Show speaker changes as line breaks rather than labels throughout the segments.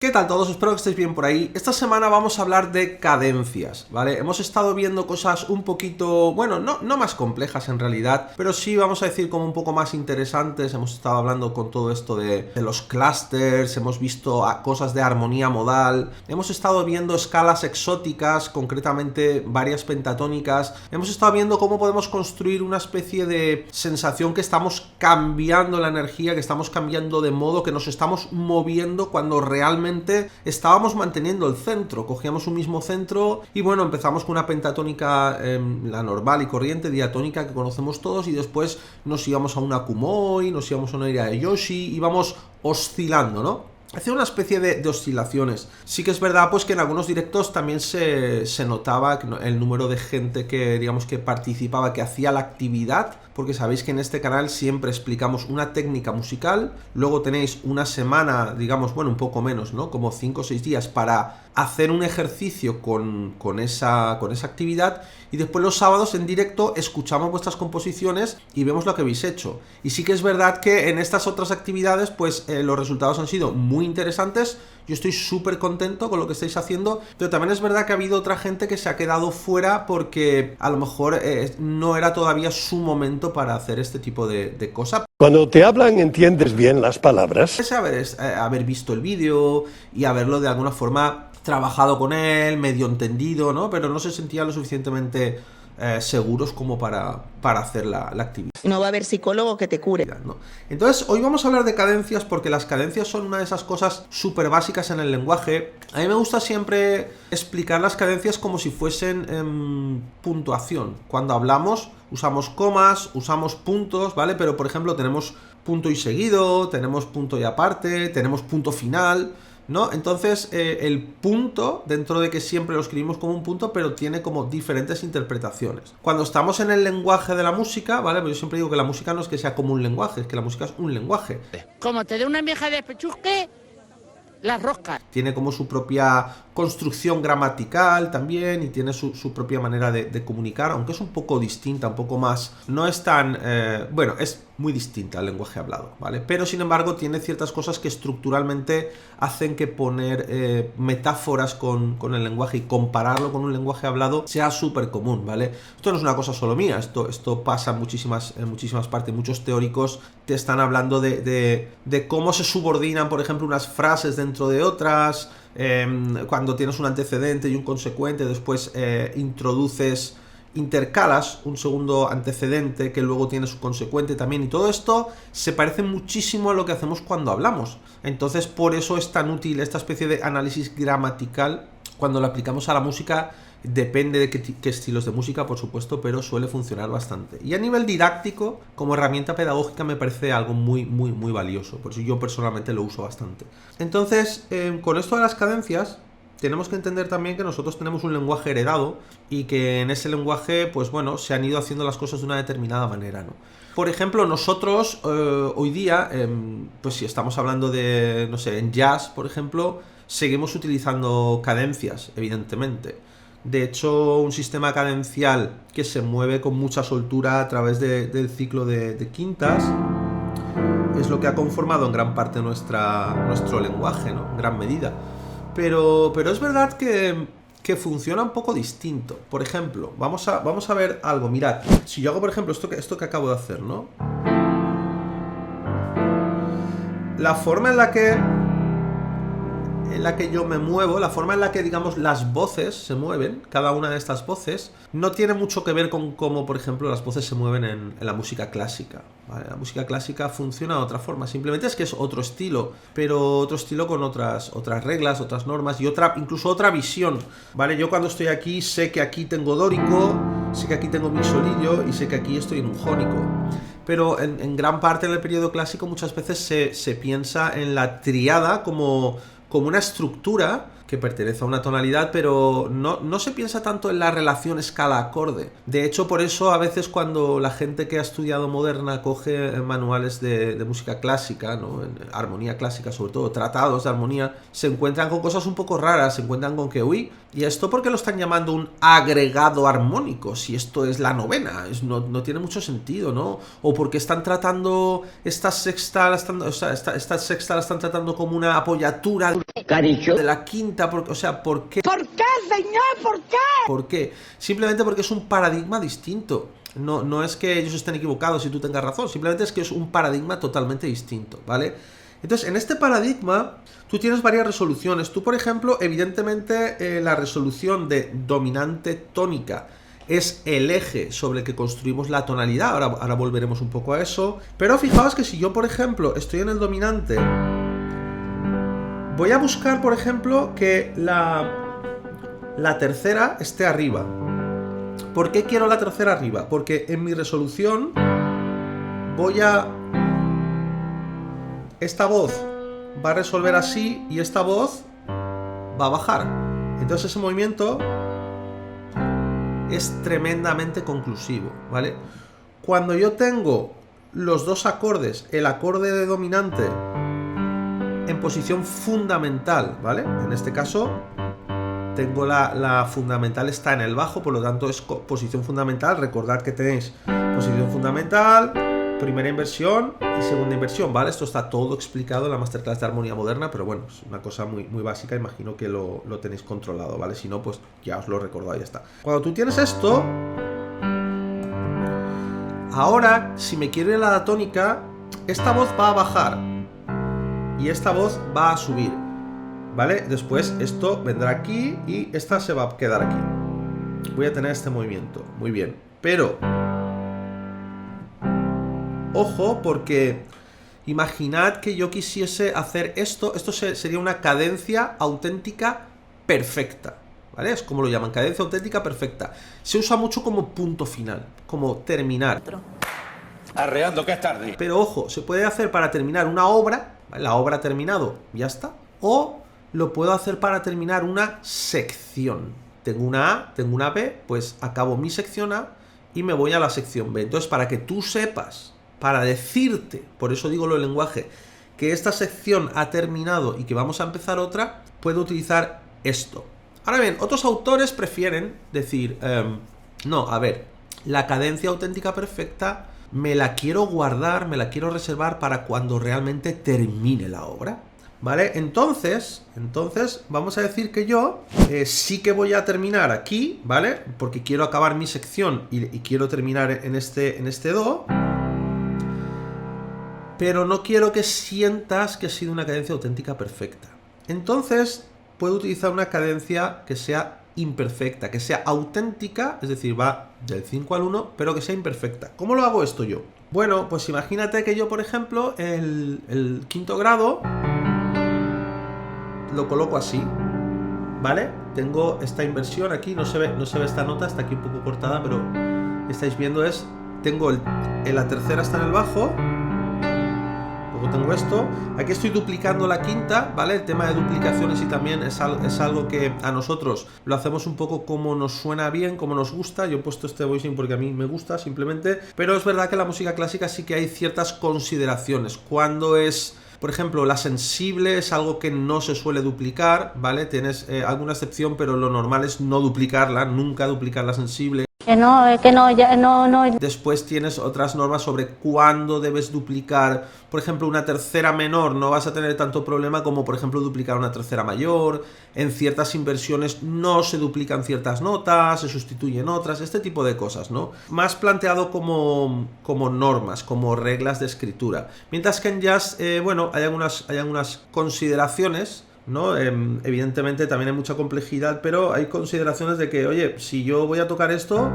¿Qué tal todos? Espero que estéis bien por ahí. Esta semana vamos a hablar de cadencias, ¿vale? Hemos estado viendo cosas un poquito, bueno, no más complejas en realidad, pero sí vamos a decir como un poco más interesantes. Hemos estado hablando con todo esto de los clusters, hemos visto cosas de armonía modal, hemos estado viendo escalas exóticas, concretamente varias pentatónicas, hemos estado viendo cómo podemos construir una especie de sensación que estamos cambiando la energía, que estamos cambiando de modo, que nos estamos moviendo cuando realmente estábamos manteniendo el centro, cogíamos un mismo centro y bueno, empezamos con una pentatónica, la normal y corriente, diatónica que conocemos todos, y después nos íbamos a una Kumoi, nos íbamos a una Yoshi, íbamos oscilando, ¿no? Hacía una especie de oscilaciones. Sí que es verdad pues que en algunos directos también se notaba el número de gente que, digamos, que participaba, que hacía la actividad, porque sabéis que en este canal siempre explicamos una técnica musical, luego tenéis una semana, digamos, bueno, un poco menos, ¿no? Como 5 o 6 días para hacer un ejercicio con esa actividad, y después los sábados en directo escuchamos vuestras composiciones y vemos lo que habéis hecho. Y sí que es verdad que en estas otras actividades pues los resultados han sido muy interesantes. Yo estoy súper contento con lo que estáis haciendo, pero también es verdad que ha habido otra gente que se ha quedado fuera porque a lo mejor no era todavía su momento para hacer este tipo de cosas.
Cuando te hablan, ¿entiendes bien las palabras?
Es haber visto el vídeo y haberlo de alguna forma trabajado con él, medio entendido, ¿no? Pero no se sentían lo suficientemente seguros como para hacer la actividad.
No va a haber psicólogo que te cure.
¿No? Entonces, hoy vamos a hablar de cadencias porque las cadencias son una de esas cosas súper básicas en el lenguaje. A mí me gusta siempre explicar las cadencias como si fuesen puntuación. Cuando hablamos, usamos comas, usamos puntos, ¿vale? Pero, por ejemplo, tenemos punto y seguido, tenemos punto y aparte, tenemos punto final, ¿no? Entonces, el punto, dentro de que siempre lo escribimos como un punto, pero tiene como diferentes interpretaciones. Cuando estamos en el lenguaje de la música, ¿vale? Pues yo siempre digo que la música no es que sea como un lenguaje, es que la música es un lenguaje.
Como te dé una vieja de pechusque, las roscas.
Tiene como su propia construcción gramatical también, y tiene su propia manera de comunicar, aunque es un poco distinta, un poco más... No es tan... bueno, es muy distinta al lenguaje hablado, ¿vale? Pero, sin embargo, tiene ciertas cosas que estructuralmente hacen que poner metáforas con el lenguaje y compararlo con un lenguaje hablado sea súper común, ¿vale? Esto no es una cosa solo mía, esto pasa en muchísimas partes. Muchos teóricos te están hablando de cómo se subordinan, por ejemplo, unas frases dentro de otras, cuando tienes un antecedente y un consecuente, después intercalas un segundo antecedente que luego tiene su consecuente también, y todo esto se parece muchísimo a lo que hacemos cuando hablamos. Entonces, por eso es tan útil esta especie de análisis gramatical cuando lo aplicamos a la música. Depende de qué estilos de música, por supuesto, pero suele funcionar bastante. Y a nivel didáctico, como herramienta pedagógica, me parece algo muy valioso. Por eso yo personalmente lo uso bastante. Entonces, con esto de las cadencias, tenemos que entender también que nosotros tenemos un lenguaje heredado y que en ese lenguaje, pues bueno, se han ido haciendo las cosas de una determinada manera, ¿no? Por ejemplo, nosotros hoy día, pues si estamos hablando de, no sé, en jazz, por ejemplo, seguimos utilizando cadencias, evidentemente. De hecho, un sistema cadencial que se mueve con mucha soltura a través del ciclo de quintas es lo que ha conformado en gran parte nuestro lenguaje, ¿no? En gran medida. Pero es verdad que funciona un poco distinto. Por ejemplo, vamos a ver algo. Mirad, si yo hago, por ejemplo, esto que acabo de hacer, ¿no? La forma en la que yo me muevo, la forma en la que, digamos, las voces se mueven, cada una de estas voces, no tiene mucho que ver con cómo, por ejemplo, las voces se mueven en la música clásica, ¿vale? La música clásica funciona de otra forma, simplemente es que es otro estilo, pero otro estilo con otras reglas, otras normas y incluso otra visión, ¿vale? Yo cuando estoy aquí sé que aquí tengo dórico, sé que aquí tengo mixolydio y sé que aquí estoy en un jónico. Pero en gran parte del periodo clásico muchas veces se piensa en la tríada como una estructura que pertenece a una tonalidad, pero no se piensa tanto en la relación escala-acorde. De hecho, por eso a veces cuando la gente que ha estudiado moderna coge manuales de música clásica, ¿no? En armonía clásica sobre todo, tratados de armonía, se encuentran con cosas un poco raras, se encuentran con que, uy, ¿y esto por qué lo están llamando un agregado armónico? Si esto es la novena, no tiene mucho sentido, ¿no? O porque están tratando esta sexta la están tratando como una apoyatura de la quinta, porque, o sea, ¿por qué?
¿Por qué, señor? ¿Por qué?
¿Por qué? Simplemente porque es un paradigma distinto. No es que ellos estén equivocados y tú tengas razón, simplemente es que es un paradigma totalmente distinto, ¿vale? Entonces, en este paradigma, tú tienes varias resoluciones. Tú, por ejemplo, evidentemente, la resolución de dominante tónica es el eje sobre el que construimos la tonalidad. Ahora volveremos un poco a eso. Pero fijaos que si yo, por ejemplo, estoy en el dominante, voy a buscar, por ejemplo, que la tercera esté arriba. ¿Por qué quiero la tercera arriba? Porque en mi resolución esta voz va a resolver así y esta voz va a bajar. Entonces ese movimiento es tremendamente conclusivo, ¿vale? Cuando yo tengo los dos acordes, el acorde de dominante en posición fundamental, ¿vale? En este caso tengo la fundamental está en el bajo, por lo tanto es posición fundamental. Recordad que tenéis posición fundamental, primera inversión y segunda inversión, ¿vale? Esto está todo explicado en la masterclass de armonía moderna, pero bueno, es una cosa muy, muy básica, imagino que lo tenéis controlado, ¿vale? Si no, pues ya os lo he recordado y ya está. Cuando tú tienes esto, ahora, si me quiero ir a la tónica, esta voz va a bajar y esta voz va a subir, ¿vale? Después esto vendrá aquí y esta se va a quedar aquí. Voy a tener este movimiento, muy bien, pero ojo, porque imaginad que yo quisiese hacer esto sería una cadencia auténtica perfecta, ¿vale? Es como lo llaman, cadencia auténtica perfecta. Se usa mucho como punto final, como terminar.
Arreando que es tarde.
Pero ojo, se puede hacer para terminar una obra, ¿vale? La obra ha terminado, ya está. O lo puedo hacer para terminar una sección. Tengo una A, tengo una B, pues acabo mi sección A y me voy a la sección B. Entonces, para que tú sepas, para decirte, por eso digo lo del lenguaje, que esta sección ha terminado y que vamos a empezar otra, puedo utilizar esto. Ahora bien, otros autores prefieren decir, no, a ver, la cadencia auténtica perfecta me la quiero guardar, me la quiero reservar para cuando realmente termine la obra, ¿vale? Entonces vamos a decir que yo sí que voy a terminar aquí, ¿vale? Porque quiero acabar mi sección y quiero terminar en este do. Pero no quiero que sientas que ha sido una cadencia auténtica perfecta. Entonces, puedo utilizar una cadencia que sea imperfecta, que sea auténtica, es decir, va del 5 al 1, pero que sea imperfecta. ¿Cómo lo hago esto yo? Bueno, pues imagínate que yo, por ejemplo, el quinto grado lo coloco así, ¿vale? Tengo esta inversión aquí, no se ve esta nota, está aquí un poco cortada, pero estáis viendo tengo la tercera está en el bajo. Luego tengo esto, aquí estoy duplicando la quinta, ¿vale? El tema de duplicaciones y también es algo que a nosotros lo hacemos un poco como nos suena bien, como nos gusta. Yo he puesto este voicing porque a mí me gusta simplemente, pero es verdad que en la música clásica sí que hay ciertas consideraciones. Cuando es, por ejemplo, la sensible es algo que no se suele duplicar, ¿vale? Tienes alguna excepción, pero lo normal es no duplicarla, nunca duplicar la sensible. Después tienes otras normas sobre cuándo debes duplicar, por ejemplo, una tercera menor. No vas a tener tanto problema como, por ejemplo, duplicar una tercera mayor. En ciertas inversiones no se duplican ciertas notas, se sustituyen otras, este tipo de cosas, ¿no? Más planteado como normas, como reglas de escritura. Mientras que en jazz, bueno, hay algunas consideraciones, ¿no? Evidentemente también hay mucha complejidad, pero hay consideraciones de que, oye, si yo voy a tocar esto,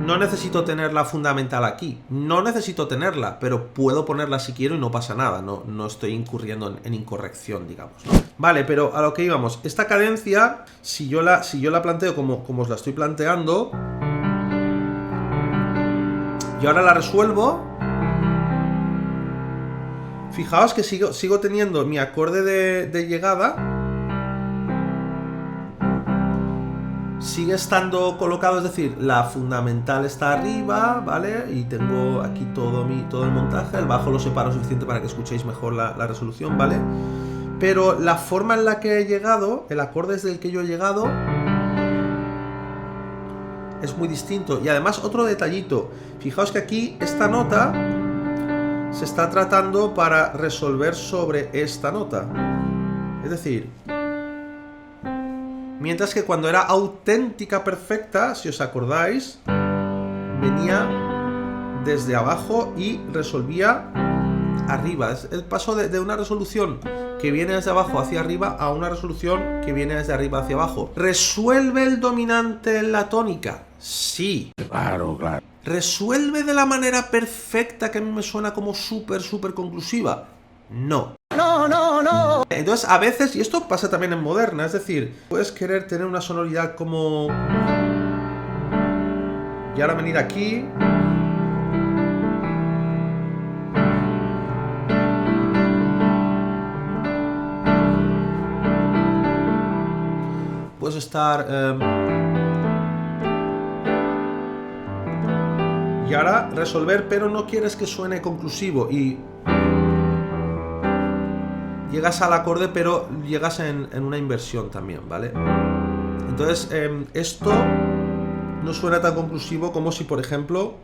no necesito tener la fundamental aquí, no necesito tenerla, pero puedo ponerla si quiero y no pasa nada, no estoy incurriendo en incorrección, digamos, ¿no? Vale, pero a lo que íbamos, esta cadencia, si yo la planteo como os la estoy planteando, y ahora la resuelvo. Fijaos que sigo teniendo mi acorde de llegada, sigue estando colocado, es decir, la fundamental está arriba, ¿vale? Y tengo aquí todo el montaje, el bajo lo separo suficiente para que escuchéis mejor la resolución, ¿vale? Pero la forma en la que he llegado, el acorde desde el que yo he llegado, es muy distinto. Y además otro detallito, fijaos que aquí esta nota se está tratando para resolver sobre esta nota. Es decir, mientras que cuando era auténtica perfecta, si os acordáis, venía desde abajo y resolvía arriba. Es el paso de una resolución que viene desde abajo hacia arriba a una resolución que viene desde arriba hacia abajo. ¿Resuelve el dominante en la tónica? Sí.
Claro, claro.
¿Resuelve de la manera perfecta que a mí me suena como súper conclusiva? No. No. Entonces, a veces, y esto pasa también en moderna, es decir, puedes querer tener una sonoridad como... Y ahora venir aquí... Puedes estar... Y ahora resolver, pero no quieres que suene conclusivo y... Llegas al acorde, pero llegas en una inversión también, ¿vale? Entonces, esto no suena tan conclusivo como si, por ejemplo...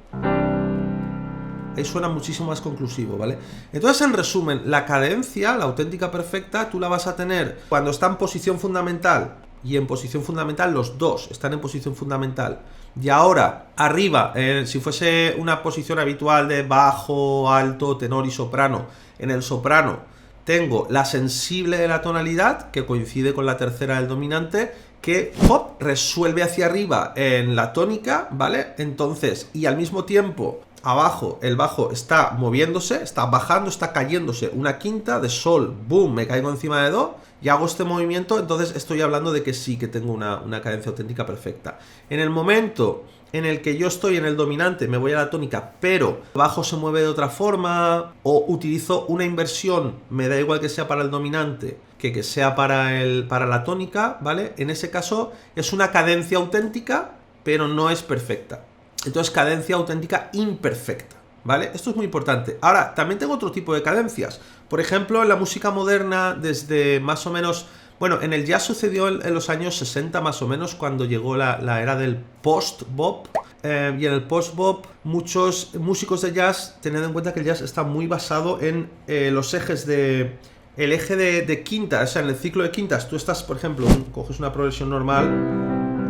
Ahí suena muchísimo más conclusivo, ¿vale? Entonces, en resumen, la cadencia, la auténtica perfecta, tú la vas a tener cuando está en posición fundamental. Y en posición fundamental los dos están en posición fundamental. Y ahora, arriba, si fuese una posición habitual de bajo, alto, tenor y soprano, en el soprano tengo la sensible de la tonalidad, que coincide con la tercera del dominante, que ¡pop!, resuelve hacia arriba en la tónica, ¿vale? Entonces, y al mismo tiempo, abajo, el bajo está moviéndose, está bajando, está cayéndose una quinta de sol, boom, me caigo encima de do, y hago este movimiento, entonces estoy hablando de que sí que tengo una cadencia auténtica perfecta. En el momento en el que yo estoy en el dominante, me voy a la tónica, pero el bajo se mueve de otra forma, o utilizo una inversión, me da igual que sea para el dominante, que sea para la tónica, ¿vale? En ese caso es una cadencia auténtica, pero no es perfecta. Entonces, cadencia auténtica imperfecta, ¿vale? Esto es muy importante. Ahora, también tengo otro tipo de cadencias. Por ejemplo, en la música moderna, desde más o menos... Bueno, en el jazz sucedió en los años 60 más o menos, cuando llegó la era del post-bop. Y en el post-bop, muchos músicos de jazz, tened en cuenta que el jazz está muy basado en los ejes de... El eje de quintas, o sea, en el ciclo de quintas. Tú estás, por ejemplo, coges una progresión normal...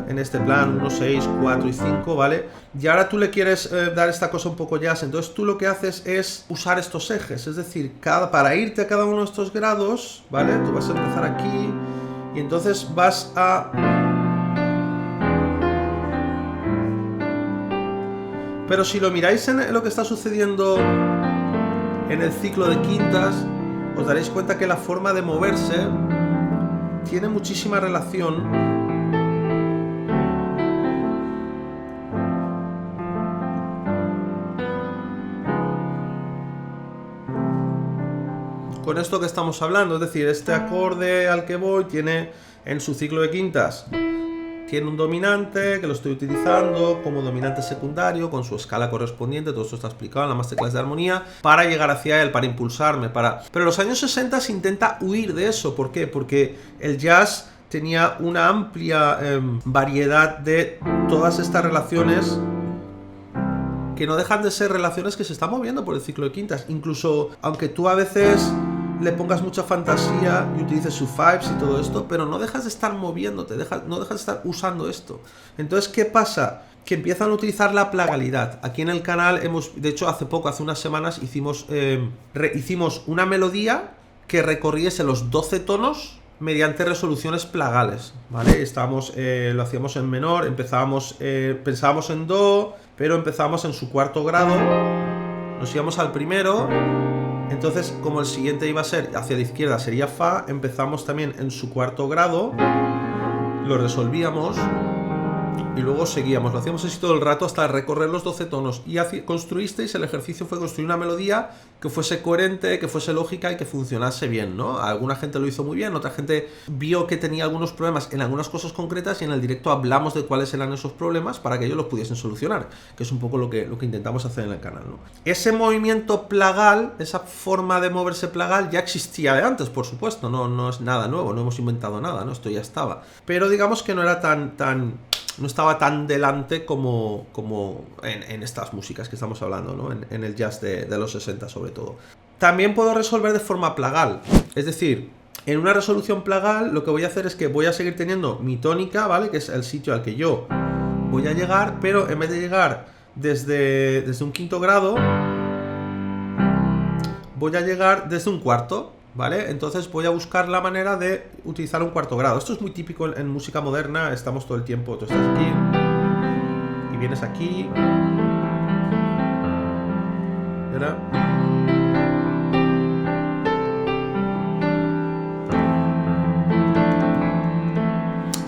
en este plan, 1, 6, 4 y 5, ¿vale? Y ahora tú le quieres dar esta cosa un poco jazz, entonces tú lo que haces es usar estos ejes, es decir, para irte a cada uno de estos grados, ¿vale? Tú vas a empezar aquí y entonces vas a... Pero si lo miráis en lo que está sucediendo en el ciclo de quintas, os daréis cuenta que la forma de moverse tiene muchísima relación con esto que estamos hablando, es decir, este acorde al que voy tiene en su ciclo de quintas, tiene un dominante que lo estoy utilizando como dominante secundario con su escala correspondiente, todo esto está explicado en la masterclass de armonía, para llegar hacia él, para impulsarme, Pero en los años 60 se intenta huir de eso, ¿por qué? Porque el jazz tenía una amplia variedad de todas estas relaciones que no dejan de ser relaciones que se están moviendo por el ciclo de quintas. Incluso, aunque tú a veces le pongas mucha fantasía y utilices sus vibes y todo esto, pero no dejas de estar moviéndote, no dejas de estar usando esto. Entonces, ¿qué pasa? Que empiezan a utilizar la plagalidad. Aquí en el canal de hecho, hace unas semanas, hicimos una melodía que recorriese los 12 tonos mediante resoluciones plagales, ¿vale? Lo hacíamos en menor, pensábamos en do, pero empezamos en su cuarto grado, nos íbamos al primero, entonces como el siguiente iba a ser hacia la izquierda sería fa, empezamos también en su cuarto grado, lo resolvíamos Y luego seguíamos, lo hacíamos así todo el rato hasta recorrer los 12 tonos. Y construisteis, el ejercicio fue construir una melodía que fuese coherente, que fuese lógica y que funcionase bien, ¿no? Alguna gente lo hizo muy bien, otra gente vio que tenía algunos problemas en algunas cosas concretas y en el directo hablamos de cuáles eran esos problemas para que ellos los pudiesen solucionar, que es un poco lo que intentamos hacer en el canal, ¿no? Ese movimiento plagal, esa forma de moverse plagal ya existía de antes, por supuesto, no es nada nuevo, no hemos inventado nada, ¿no? Esto ya estaba. Pero digamos que no era no estaba tan delante como en estas músicas que estamos hablando, ¿no? En el jazz de los 60 sobre todo. También puedo resolver de forma plagal, es decir, en una resolución plagal lo que voy a hacer es que voy a seguir teniendo mi tónica, ¿vale? Que es el sitio al que yo voy a llegar, pero en vez de llegar desde un quinto grado, voy a llegar desde un cuarto, ¿vale? Entonces voy a buscar la manera de utilizar un cuarto grado. Esto es muy típico en música moderna, estamos todo el tiempo, tú estás aquí y vienes aquí. Y ahora...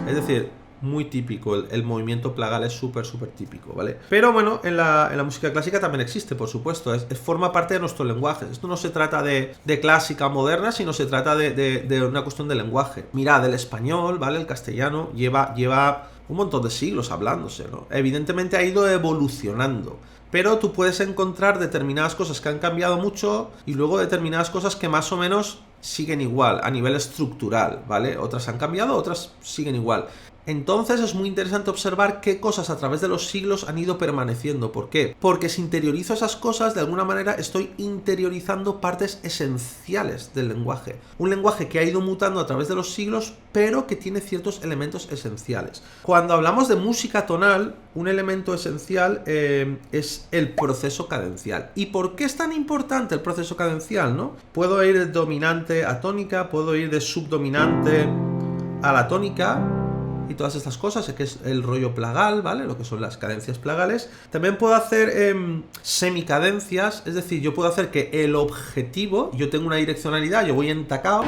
Es decir, muy típico, el movimiento plagal es súper típico, ¿vale? Pero bueno, en la música clásica también existe, por supuesto, forma parte de nuestro lenguaje. Esto no se trata de clásica moderna, sino se trata de una cuestión de lenguaje. Mirad, el español, ¿vale? El castellano lleva un montón de siglos hablándose, ¿no? Evidentemente ha ido evolucionando, pero tú puedes encontrar determinadas cosas que han cambiado mucho y luego determinadas cosas que más o menos siguen igual a nivel estructural, ¿vale? Otras han cambiado, otras siguen igual. Entonces es muy interesante observar qué cosas a través de los siglos han ido permaneciendo. ¿Por qué? Porque si interiorizo esas cosas, de alguna manera estoy interiorizando partes esenciales del lenguaje. Un lenguaje que ha ido mutando a través de los siglos, pero que tiene ciertos elementos esenciales. Cuando hablamos de música tonal, un elemento esencial es el proceso cadencial. ¿Y por qué es tan importante el proceso cadencial, no? Puedo ir de dominante a tónica, puedo ir de subdominante a la tónica y todas estas cosas, que es el rollo plagal, ¿vale? Lo que son las cadencias plagales. También puedo hacer semicadencias, es decir, yo puedo hacer que el objetivo, yo tengo una direccionalidad, yo voy entacado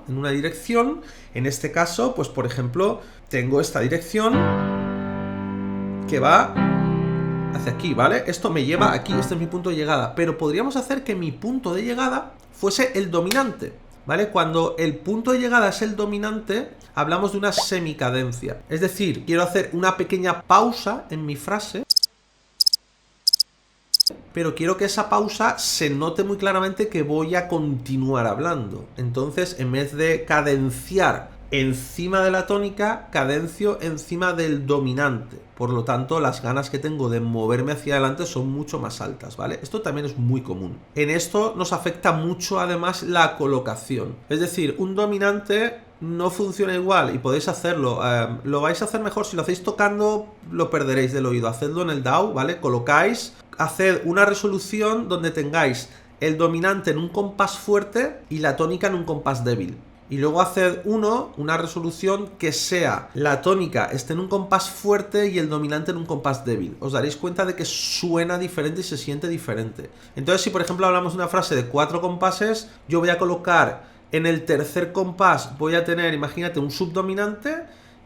en una dirección, en este caso, pues por ejemplo, tengo esta dirección que va hacia aquí, ¿vale? Esto me lleva aquí, este es mi punto de llegada, pero podríamos hacer que mi punto de llegada fuese el dominante, ¿vale? Cuando el punto de llegada es el dominante, hablamos de una semicadencia. Es decir, quiero hacer una pequeña pausa en mi frase, pero quiero que esa pausa se note muy claramente que voy a continuar hablando. Entonces, en vez de cadenciar encima de la tónica, cadencio encima del dominante. Por lo tanto, las ganas que tengo de moverme hacia adelante son mucho más altas, ¿vale? Esto también es muy común. En esto nos afecta mucho además la colocación. Es decir, un dominante no funciona igual y podéis hacerlo. Lo vais a hacer mejor si lo hacéis tocando, lo perderéis del oído. Hacedlo en el DAW, ¿vale? Colocáis, haced una resolución donde tengáis el dominante en un compás fuerte y la tónica en un compás débil. Y luego haced una resolución que sea la tónica esté en un compás fuerte y el dominante en un compás débil. Os daréis cuenta de que suena diferente y se siente diferente. Entonces, si por ejemplo hablamos de una frase de 4 compases, yo voy a colocar en el tercer compás, voy a tener, imagínate, un subdominante,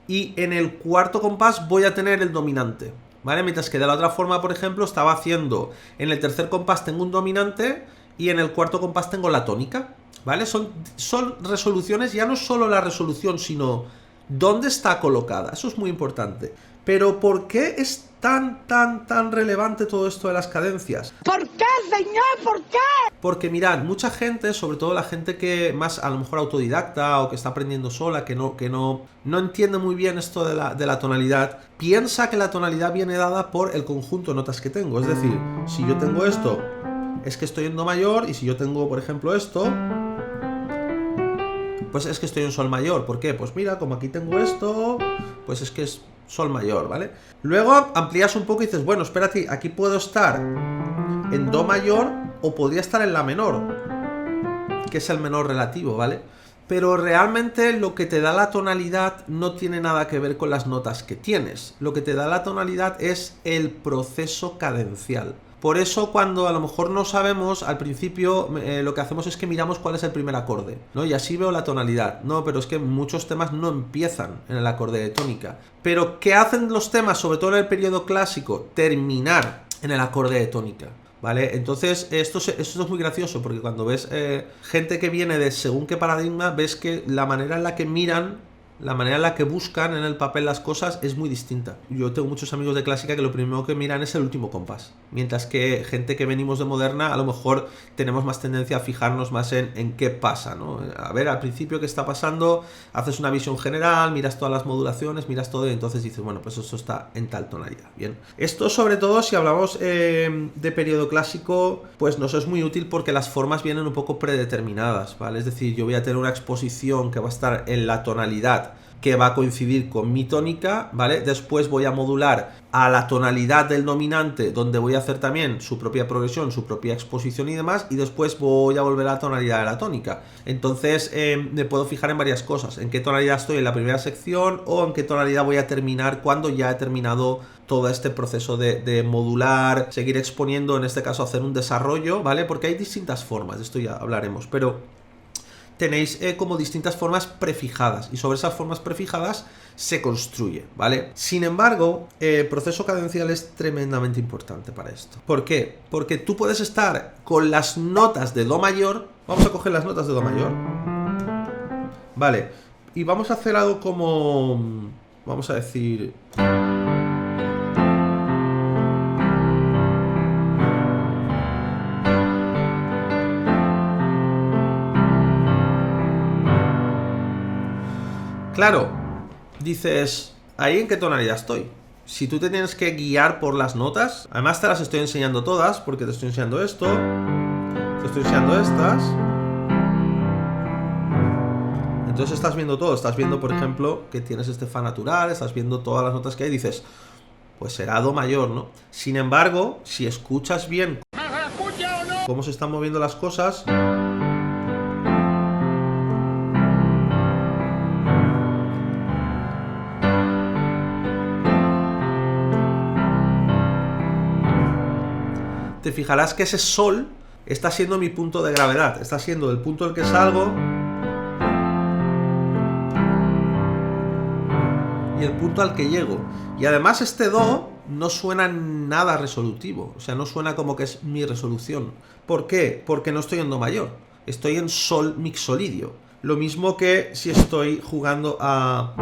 y en el cuarto compás voy a tener el dominante, ¿vale? Mientras que de la otra forma, por ejemplo, estaba haciendo, en el tercer compás tengo un dominante y en el cuarto compás tengo la tónica, ¿vale? Son resoluciones, ya no solo la resolución, sino dónde está colocada. Eso es muy importante. Pero ¿por qué es tan relevante todo esto de las cadencias?
¿Por qué, señor? ¿Por qué?
Porque mirad, mucha gente, sobre todo la gente que más a lo mejor autodidacta o que está aprendiendo sola, que no entiende muy bien esto de la tonalidad, piensa que la tonalidad viene dada por el conjunto de notas que tengo. Es decir, si yo tengo esto, es que estoy en do mayor, y si yo tengo, por ejemplo, esto, pues es que estoy en sol mayor. ¿Por qué? Pues mira, como aquí tengo esto, pues es que es sol mayor, ¿vale? Luego amplías un poco y dices, bueno, espérate, aquí puedo estar en do mayor o podría estar en la menor, que es el menor relativo, ¿vale? Pero realmente lo que te da la tonalidad no tiene nada que ver con las notas que tienes. Lo que te da la tonalidad es el proceso cadencial. Por eso cuando a lo mejor no sabemos, al principio lo que hacemos es que miramos cuál es el primer acorde, ¿no? Y así veo la tonalidad. No, pero es que muchos temas no empiezan en el acorde de tónica. Pero ¿qué hacen los temas, sobre todo en el periodo clásico? Terminar en el acorde de tónica, ¿vale? Entonces esto es muy gracioso, porque cuando ves gente que viene de según qué paradigma, ves que la manera en la que miran, la manera en la que buscan en el papel las cosas es muy distinta. Yo tengo muchos amigos de clásica que lo primero que miran es el último compás, mientras que gente que venimos de moderna a lo mejor tenemos más tendencia a fijarnos más en qué pasa, ¿no? A ver, al principio qué está pasando, haces una visión general, miras todas las modulaciones, miras todo y entonces dices, bueno, pues eso está en tal tonalidad. Bien, esto sobre todo si hablamos de periodo clásico, pues nos es muy útil porque las formas vienen un poco predeterminadas, ¿vale? Es decir, yo voy a tener una exposición que va a estar en la tonalidad que va a coincidir con mi tónica, ¿vale? Después voy a modular a la tonalidad del dominante, donde voy a hacer también su propia progresión, su propia exposición y demás, y después voy a volver a la tonalidad de la tónica. Entonces me puedo fijar en varias cosas, en qué tonalidad estoy en la primera sección o en qué tonalidad voy a terminar cuando ya he terminado todo este proceso de modular, seguir exponiendo, en este caso hacer un desarrollo, ¿vale? Porque hay distintas formas, de esto ya hablaremos, pero tenéis como distintas formas prefijadas y sobre esas formas prefijadas se construye, ¿vale? Sin embargo, el proceso cadencial es tremendamente importante para esto. ¿Por qué? Porque tú puedes estar con las notas de Do mayor, vamos a coger las notas de Do mayor, ¿vale? Y vamos a hacer algo como, vamos a decir... Claro, dices, ¿ahí en qué tonalidad estoy? Si tú te tienes que guiar por las notas, además te las estoy enseñando todas, porque te estoy enseñando esto, te estoy enseñando estas. Entonces estás viendo todo, estás viendo, por ejemplo, que tienes este Fa natural, estás viendo todas las notas que hay, dices, pues será Do mayor, ¿no? Sin embargo, si escuchas bien cómo se están moviendo las cosas... te fijarás que ese Sol está siendo mi punto de gravedad, está siendo el punto del que salgo y el punto al que llego. Y además este Do no suena nada resolutivo, o sea, no suena como que es mi resolución. ¿Por qué? Porque no estoy en Do mayor, estoy en Sol mixolidio. Lo mismo que si estoy jugando a...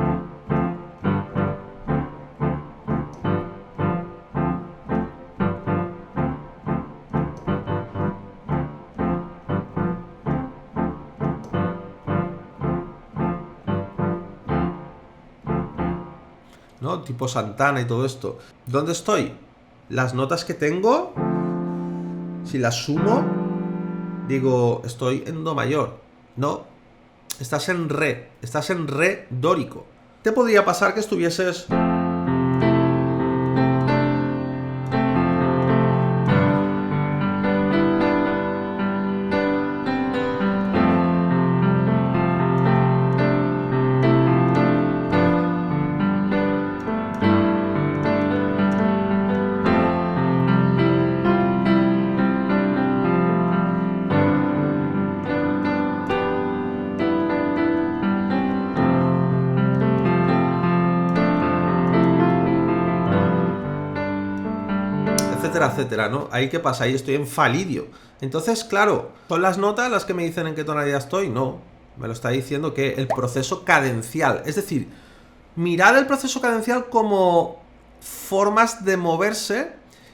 ¿no? Tipo Santana y todo esto. ¿Dónde estoy? Las notas que tengo, si las sumo, digo, estoy en Do mayor. No, estás en Re dórico. Te podría pasar que estuvieses... etcétera, etcétera, ¿no? Ahí qué pasa, ahí estoy en Fa lidio. Entonces, claro, ¿son las notas las que me dicen en qué tonalidad estoy? No, me lo está diciendo que el proceso cadencial. Es decir, mirad el proceso cadencial como formas de moverse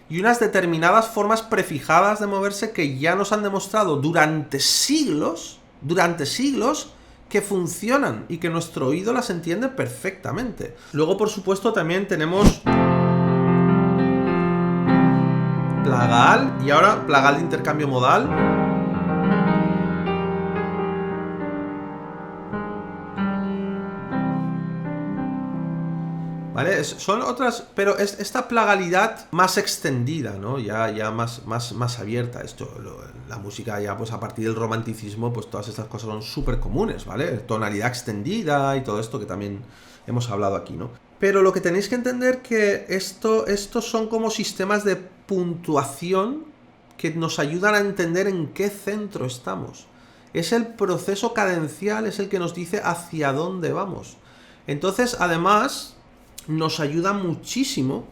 y unas determinadas formas prefijadas de moverse que ya nos han demostrado durante siglos que funcionan y que nuestro oído las entiende perfectamente. Luego, por supuesto, también tenemos plagal y ahora plagal de intercambio modal. ¿Vale? Son otras, pero es esta plagalidad más extendida, ¿no? Ya más abierta. Esto, la música ya, pues a partir del romanticismo, pues todas estas cosas son súper comunes, ¿vale? Tonalidad extendida y todo esto que también hemos hablado aquí, ¿no? Pero lo que tenéis que entender que estos son como sistemas de puntuación que nos ayudan a entender en qué centro estamos. Es el proceso cadencial, es el que nos dice hacia dónde vamos. Entonces, además, nos ayuda muchísimo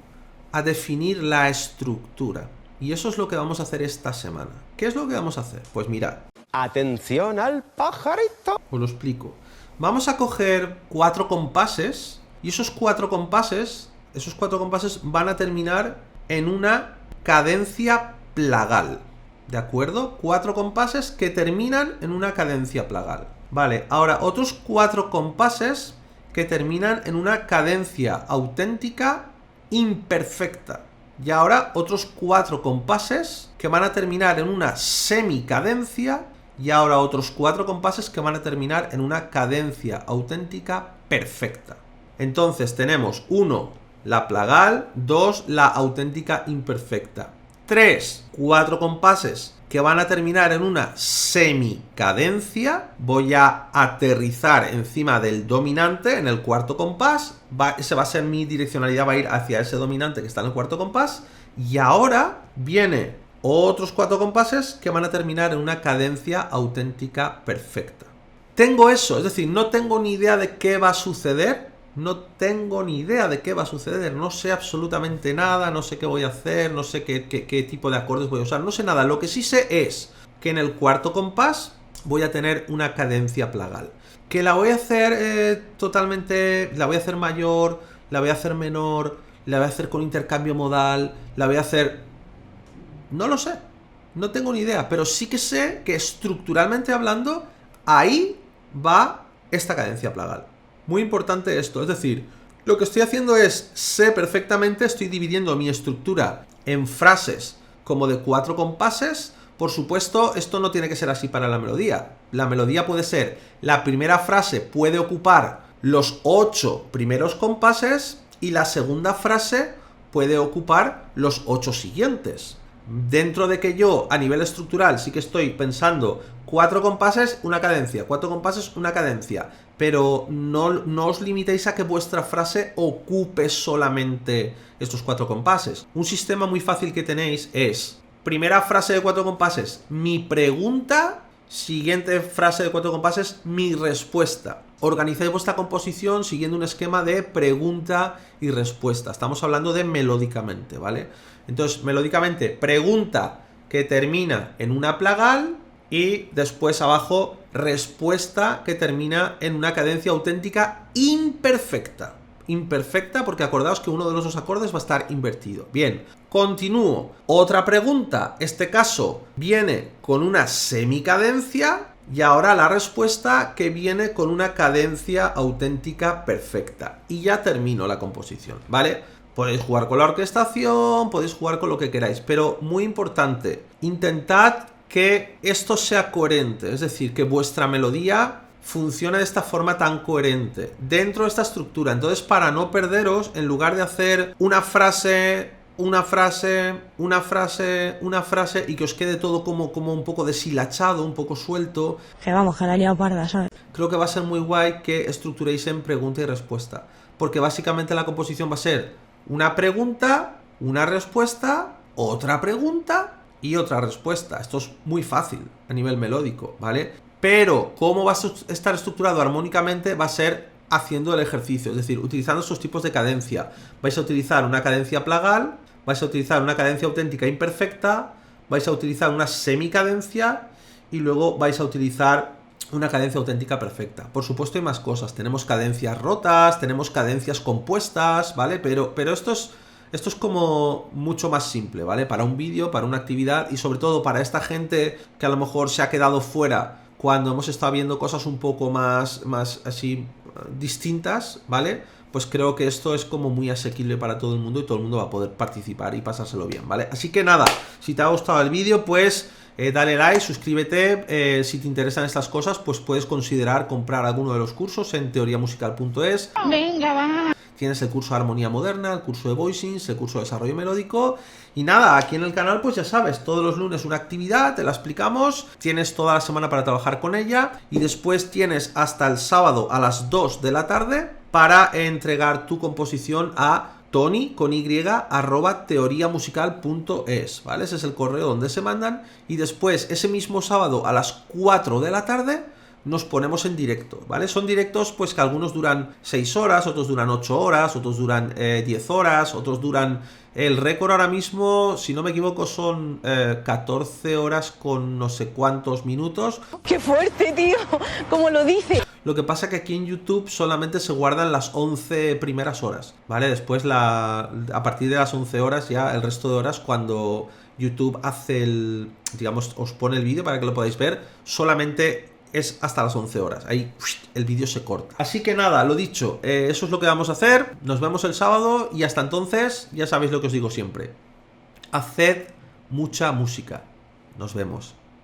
a definir la estructura. Y eso es lo que vamos a hacer esta semana. ¿Qué es lo que vamos a hacer? Pues mirad.
Atención al pajarito.
Os lo explico. Vamos a coger 4 compases y esos 4 compases van a terminar en una cadencia plagal. ¿De acuerdo? 4 compases que terminan en una cadencia plagal. Vale, ahora otros 4 compases que terminan en una cadencia auténtica imperfecta. Y ahora otros 4 compases que van a terminar en una semicadencia. Y ahora otros 4 compases que van a terminar en una cadencia auténtica perfecta. Entonces tenemos 1, la plagal, 2, la auténtica imperfecta. 3, 4 compases que van a terminar en una semicadencia. Voy a aterrizar encima del dominante en el cuarto compás. Ese va a ser mi direccionalidad, va a ir hacia ese dominante que está en el cuarto compás. Y ahora viene otros 4 compases que van a terminar en una cadencia auténtica perfecta. Tengo eso, es decir, no tengo ni idea de qué va a suceder. No tengo ni idea de qué va a suceder, no sé absolutamente nada, no sé qué voy a hacer, no sé qué tipo de acordes voy a usar, no sé nada. Lo que sí sé es que en el cuarto compás voy a tener una cadencia plagal. Que la voy a hacer totalmente, la voy a hacer mayor, la voy a hacer menor, la voy a hacer con intercambio modal, la voy a hacer... No lo sé, no tengo ni idea, pero sí que sé que estructuralmente hablando, ahí va esta cadencia plagal. Muy importante esto, es decir, lo que estoy haciendo es, sé perfectamente, estoy dividiendo mi estructura en frases como de 4 compases. Por supuesto, esto no tiene que ser así para la melodía. La melodía puede ser, la primera frase puede ocupar los 8 primeros compases y la segunda frase puede ocupar los 8 siguientes. Dentro de que yo, a nivel estructural, sí que estoy pensando 4 compases, una cadencia, 4 compases, una cadencia. Pero no os limitéis a que vuestra frase ocupe solamente estos 4 compases. Un sistema muy fácil que tenéis es, primera frase de 4 compases, mi pregunta, siguiente frase de 4 compases, mi respuesta. Organizáis vuestra composición siguiendo un esquema de pregunta y respuesta. Estamos hablando de melódicamente, ¿vale? Entonces, melódicamente, pregunta que termina en una plagal y después abajo, respuesta que termina en una cadencia auténtica imperfecta. Imperfecta porque acordaos que uno de los 2 acordes va a estar invertido. Bien, continúo. Otra pregunta, este caso viene con una semicadencia y ahora la respuesta que viene con una cadencia auténtica perfecta. Y ya termino la composición, ¿vale? Podéis jugar con la orquestación, podéis jugar con lo que queráis, pero muy importante, intentad que esto sea coherente, es decir, que vuestra melodía funcione de esta forma tan coherente, dentro de esta estructura. Entonces, para no perderos, en lugar de hacer una frase, y que os quede todo como un poco deshilachado, un poco suelto,
que vamos, que la he liado parda, ¿sabes?
Creo que va a ser muy guay que estructuréis en pregunta y respuesta, porque básicamente la composición va a ser una pregunta, una respuesta, otra pregunta y otra respuesta. Esto es muy fácil a nivel melódico, ¿vale? Pero cómo va a estar estructurado armónicamente va a ser haciendo el ejercicio, es decir, utilizando estos tipos de cadencia. Vais a utilizar una cadencia plagal, vais a utilizar una cadencia auténtica imperfecta, vais a utilizar una semicadencia y luego vais a utilizar una cadencia auténtica perfecta. Por supuesto hay más cosas, tenemos cadencias rotas, tenemos cadencias compuestas, ¿vale? Pero esto es como mucho más simple, ¿vale? Para un vídeo, para una actividad y sobre todo para esta gente que a lo mejor se ha quedado fuera cuando hemos estado viendo cosas un poco más así distintas, ¿vale? Pues creo que esto es como muy asequible para todo el mundo y todo el mundo va a poder participar y pasárselo bien, ¿vale? Así que nada, si te ha gustado el vídeo, pues dale like, suscríbete, si te interesan estas cosas, pues puedes considerar comprar alguno de los cursos en teoriamusical.es.
Venga, va.
Tienes el curso de armonía moderna, el curso de voicings, el curso de desarrollo melódico. Y nada, aquí en el canal pues ya sabes, todos los lunes una actividad, te la explicamos, tienes toda la semana para trabajar con ella y después tienes hasta el sábado a las 2 de la tarde para entregar tu composición a Tony con Y @teoriamusical.es, ¿vale? Ese es el correo donde se mandan. Y después, ese mismo sábado a las 4 de la tarde, nos ponemos en directo, ¿vale? Son directos pues que algunos duran 6 horas, otros duran 8 horas, otros duran 10 horas, otros duran... El récord ahora mismo, si no me equivoco, son 14 horas con no sé cuántos minutos.
¡Qué fuerte, tío! ¿Cómo lo dice?
Lo que pasa que aquí en YouTube solamente se guardan las 11 primeras horas, ¿vale? Después, a partir de las 11 horas, ya el resto de horas, cuando YouTube hace digamos, os pone el vídeo para que lo podáis ver, solamente es hasta las 11 horas. Ahí el vídeo se corta. Así que nada, lo dicho, eso es lo que vamos a hacer. Nos vemos el sábado y hasta entonces, ya sabéis lo que os digo siempre. Haced mucha música. Nos vemos.